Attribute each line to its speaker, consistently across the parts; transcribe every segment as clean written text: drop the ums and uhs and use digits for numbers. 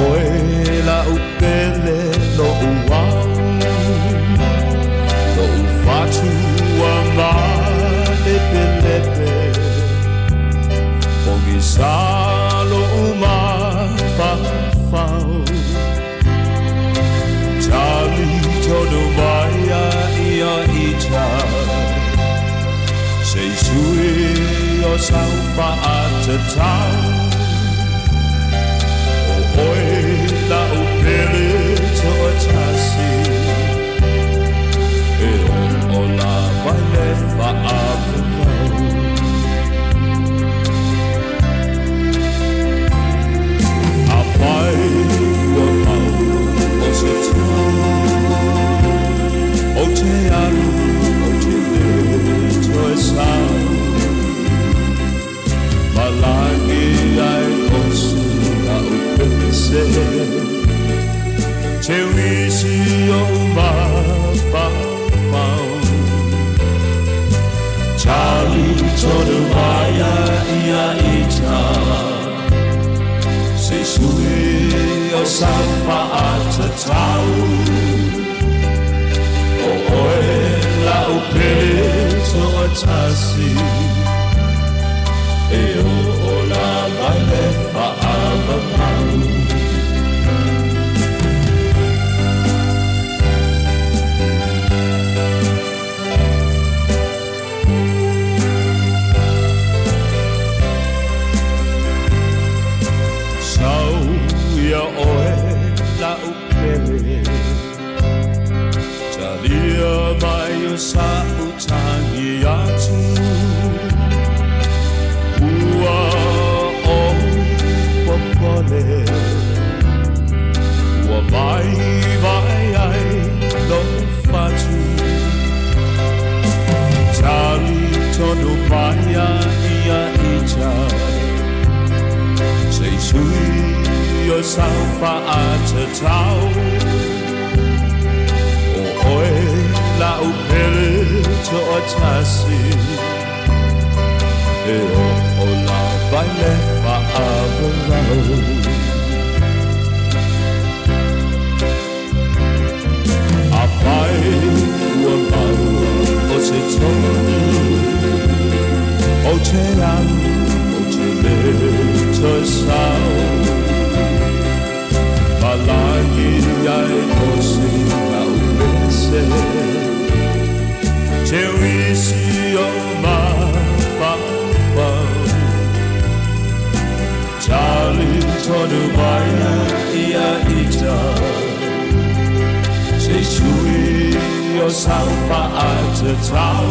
Speaker 1: oe la upele no uau no ufatu wa ma lepe lepe pongi salo uma fafau Chali todo maya ia ita Sei sui o saufa atatau Oe la upele to atasi E o la vale fa avevau A fai ua pau o se tau O te aru o te le to e sau Malagi ai o se a upele se Te wisi o ma fafau Charlie tonu maya ia ita Se sui o safa atatau O oe la upele to atasi E o la vale fa avavau Ia oe la upele Talia mai o sa utangi atu Ua o popole Ua vai vai ai no fatu Tali tonu maya ia ita Sei sui o saufa atatau O oe la upele to atasi E o la vale fa avevau A fai ua maua o se tonu O te amu o te le to sau Malagi ai o se a upese Te wisi o ma fafau Charlie tonu maya ia ita Se sui o saufa atatau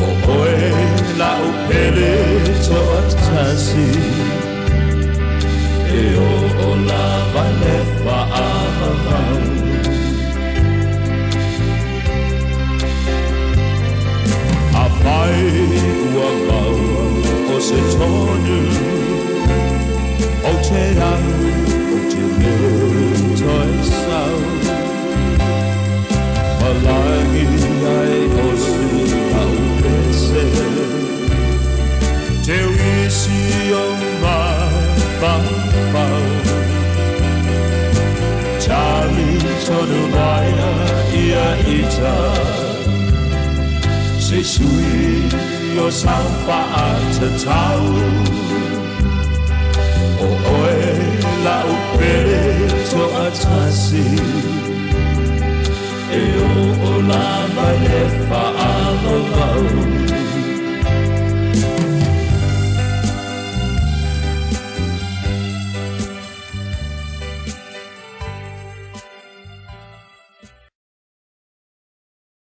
Speaker 1: O oe la upele to atasi E o la vale fa avavau A fai ua maua o se tonu O te amu o te le to e sau Malagi ai o se a upese Te wisi o ma fafau Charlie tonu maya ia ita Se sui o saufa atatau O oe la upele to atasi E o la vale fa avavau